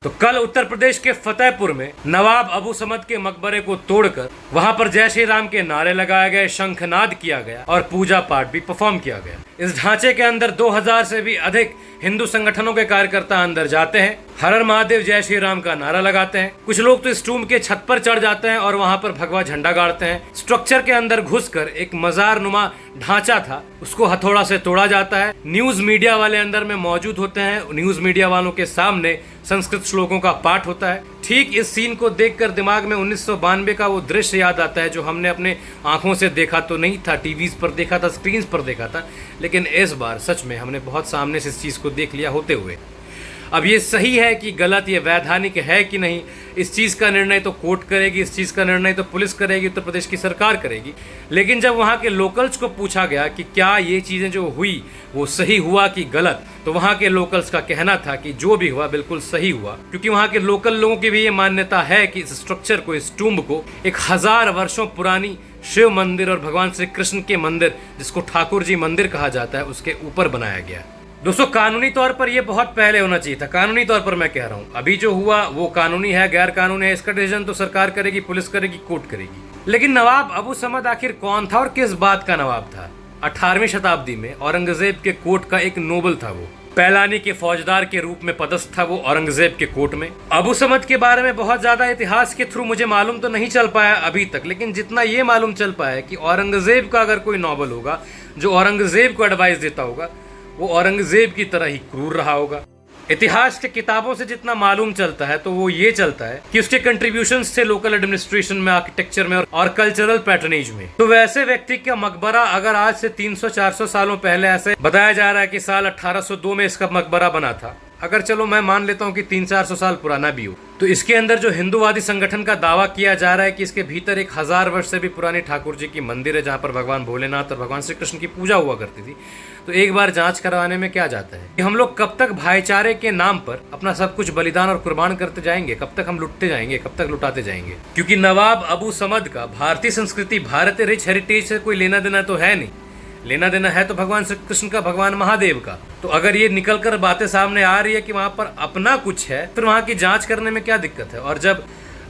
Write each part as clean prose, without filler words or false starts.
तो कल उत्तर प्रदेश के फतेहपुर में नवाब अबू समद के मकबरे को तोड़कर वहां पर जय श्री राम के नारे लगाए गए, शंखनाद किया गया और पूजा पाठ भी परफॉर्म किया गया। इस ढांचे के अंदर 2000 से भी अधिक हिंदू संगठनों के कार्यकर्ता अंदर जाते हैं, हर हर महादेव जय श्री राम का नारा लगाते हैं। कुछ लोग तो इस टूम के छत पर चढ़ जाते हैं और वहां पर भगवा झंडा गाड़ते हैं। स्ट्रक्चर के अंदर घुसकर एक मजार नुमा ढांचा था, उसको हथौड़ा से तोड़ा जाता है। न्यूज मीडिया वाले अंदर में मौजूद होते हैं, न्यूज मीडिया वालों के सामने संस्कृत श्लोकों का पाठ होता है। ठीक इस सीन को देखकर दिमाग में 1992 का वो दृश्य याद आता है जो हमने अपने आंखों से देखा तो नहीं था, टीवीज पर देखा था, स्क्रीन पर देखा था, लेकिन इस बार सच में हमने बहुत सामने से इस चीज़ को देख लिया होते हुए। अब ये सही है कि गलत, ये वैधानिक है कि नहीं, इस चीज़ का निर्णय तो कोर्ट करेगी, इस चीज़ का निर्णय तो पुलिस करेगी, उत्तर प्रदेश की सरकार करेगी। लेकिन जब वहाँ के लोकल्स को पूछा गया कि क्या ये चीज़ें जो हुई वो सही हुआ कि गलत, तो वहाँ के लोकल्स का कहना था कि जो भी हुआ बिल्कुल सही हुआ, क्योंकि वहाँ के लोकल लोगों की भी ये मान्यता है कि इस स्ट्रक्चर को, इस टूम्ब को 1000 वर्षों पुरानी शिव मंदिर और भगवान श्री कृष्ण के मंदिर, जिसको ठाकुर जी मंदिर कहा जाता है, उसके ऊपर बनाया गया। दोस्तों, कानूनी तौर पर यह बहुत पहले होना चाहिए था। कानूनी तौर पर मैं कह रहा हूं, अभी जो हुआ वो कानूनी है, गैर कानूनी है, इसका डिसीजन तो सरकार करेगी, पुलिस करेगी, कोर्ट करेगी। लेकिन नवाब अबू समद आखिर कौन था और किस बात का नवाब था? 18वीं शताब्दी में औरंगजेब के कोर्ट का एक नोबल था वो। पैलानी के फौजदार के रूप में पदस्थ था वो औरंगजेब के कोर्ट में। अबू समद के बारे में बहुत ज्यादा इतिहास के थ्रू मुझे मालूम तो नहीं चल पाया अभी तक, लेकिन जितना ये मालूम चल पाया कि औरंगजेब का अगर कोई नोबल होगा जो औरंगजेब को एडवाइस देता होगा, वो औरंगजेब की तरह ही क्रूर रहा होगा। इतिहास के किताबों से जितना मालूम चलता है तो वो ये चलता है कि उसके कंट्रीब्यूशंस थे लोकल एडमिनिस्ट्रेशन में, आर्किटेक्चर में और कल्चरल पैटर्नेज में। तो वैसे व्यक्ति का मकबरा अगर आज से 300-400 सालों पहले, ऐसे बताया जा रहा है कि साल 1802 में इसका मकबरा बना था, अगर चलो मैं मान लेता हूँ कि 300-400 साल पुराना भी हो, तो इसके अंदर जो हिंदूवादी संगठन का दावा किया जा रहा है कि इसके भीतर 1000 वर्ष से भी पुरानी ठाकुर जी की मंदिर है जहाँ पर भगवान भोलेनाथ और भगवान श्री कृष्ण की पूजा हुआ करती थी, तो एक बार जांच करवाने में क्या जाता है कि हम लोग कब तक भाईचारे के नाम पर अपना सब कुछ बलिदान और कुर्बान करते जाएंगे, कब तक हम लुटते जाएंगे, कब तक लुटाते जाएंगे। क्योंकि नवाब अबू समद का भारतीय संस्कृति, भारतीय रिच हेरिटेज से कोई लेना देना तो है नहीं। लेना देना है तो भगवान श्री कृष्ण का, भगवान महादेव का। तो अगर ये निकल कर बातें सामने आ रही है कि वहां पर अपना कुछ है, फिर वहां की जांच करने में क्या दिक्कत है? और जब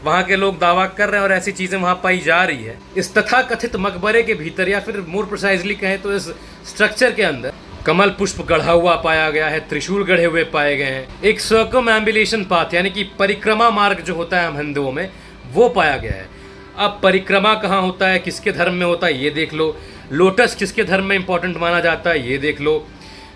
वहां के लोग दावा कर रहे हैं और ऐसी चीजें वहां पाई जा रही है, इस तथाकथित मकबरे के भीतर, या फिर मोर प्रिसाइजली कहें तो इस स्ट्रक्चर के अंदर कमल पुष्प गढ़ा हुआ पाया गया है, त्रिशूल गढ़े हुए पाए गए हैं, एक सर्कमएम्बुलेशन पाथ यानी कि परिक्रमा मार्ग जो होता है हम हिंदुओं में, वो पाया गया है। अब परिक्रमा कहाँ होता है, किसके धर्म में होता है, ये देख लो। लोटस किसके धर्म में इंपॉर्टेंट माना जाता है, ये देख लो।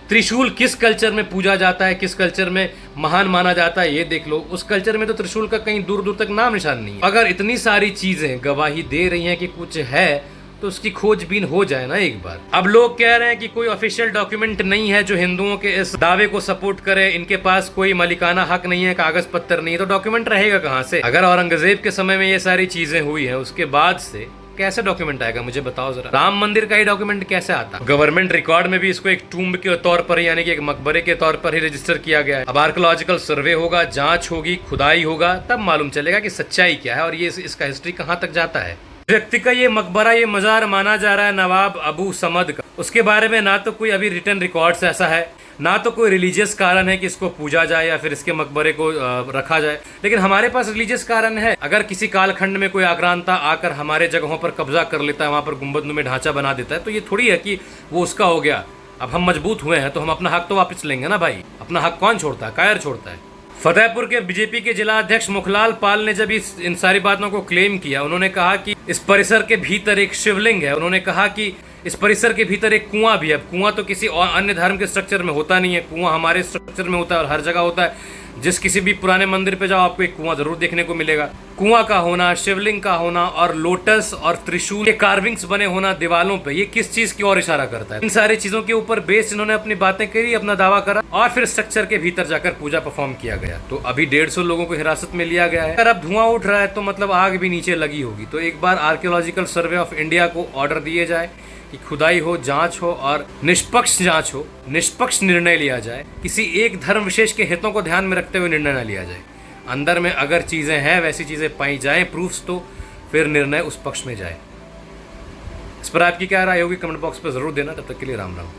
त्रिशूल किस कल्चर में पूजा जाता है, किस कल्चर में महान माना जाता है, ये देख लो। उस कल्चर में तो त्रिशूल का कहीं दूर दूर तक नाम निशान नहीं है। अगर इतनी सारी चीजें गवाही दे रही हैं कि कुछ है, तो उसकी खोजबीन हो जाए ना एक बार। अब लोग कह रहे हैं कि कोई ऑफिशियल डॉक्यूमेंट नहीं है जो हिंदुओं के इस दावे को सपोर्ट करे, इनके पास कोई मालिकाना हक नहीं है, कागज पत्तर नहीं है, तो डॉक्यूमेंट रहेगा कहाँ से? अगर औरंगजेब के समय में ये सारी चीजें हुई हैं, उसके बाद से कैसे डॉक्यूमेंट आएगा? मुझे बताओ जरा। राम मंदिर का ही डॉक्यूमेंट कैसे आता? गवर्नमेंट रिकॉर्ड में भी इसको एक टूम्ब के तौर पर, यानी कि एक मकबरे के तौर पर ही रजिस्टर किया गया है। अब आर्कियोलॉजिकल सर्वे होगा, जांच होगी, खुदाई होगा, तब मालूम चलेगा कि सच्चाई क्या है और ये इसका हिस्ट्री कहाँ तक जाता है। व्यक्ति का ये मकबरा, ये मजार माना जा रहा है नवाब अबू समद का, उसके बारे में ना तो कोई अभी रिटर्न रिकॉर्ड्स ऐसा है, ना तो कोई रिलीजियस कारण है कि इसको पूजा जाए या फिर इसके मकबरे को रखा जाए। लेकिन हमारे पास रिलीजियस कारण है। अगर किसी कालखंड में कोई आक्रांता आकर हमारे जगहों पर कब्जा कर लेता है, वहाँ पर गुंबद में ढांचा बना देता है, तो ये थोड़ी है कि वो उसका हो गया। अब हम मजबूत हुए हैं तो हम अपना हक तो वापस लेंगे ना भाई। अपना हक कौन छोड़ता है? कायर छोड़ता है। फतेहपुर के बीजेपी के जिला अध्यक्ष मुखलाल पाल ने जब इन सारी बातों को क्लेम किया, उन्होंने कहा कि इस परिसर के भीतर एक शिवलिंग है। उन्होंने कहा कि इस परिसर के भीतर एक कुआं भी है। कुआं तो किसी और अन्य धर्म के स्ट्रक्चर में होता नहीं है, कुआं हमारे स्ट्रक्चर में होता है और हर जगह होता है। जिस किसी भी पुराने मंदिर पे जाओ आपको एक कुआं जरूर देखने को मिलेगा। कुआं का होना, शिवलिंग का होना और लोटस और त्रिशूल के कार्विंग्स बने होना दीवालों पे, ये किस चीज की ओर इशारा करता है? इन सारी चीजों के ऊपर बेस इन्होंने अपनी बातें करी, अपना दावा करा और फिर स्ट्रक्चर के भीतर जाकर पूजा परफॉर्म किया गया। तो अभी 150 लोगों को हिरासत में लिया गया है। अगर अब धुआं उठ रहा है तो मतलब आग भी नीचे लगी होगी। तो एक बार आर्कियोलॉजिकल सर्वे ऑफ इंडिया को ऑर्डर दिए जाए कि खुदाई हो, जांच हो और निष्पक्ष जांच हो, निष्पक्ष निर्णय लिया जाए। किसी एक धर्म विशेष के हितों को ध्यान में रखते हुए निर्णय न लिया जाए। अंदर में अगर चीजें हैं, वैसी चीजें पाई जाएं, प्रूफ्स, तो फिर निर्णय उस पक्ष में जाए। इस पर आपकी क्या राय होगी कमेंट बॉक्स पर जरूर देना। तब तक के लिए राम राम।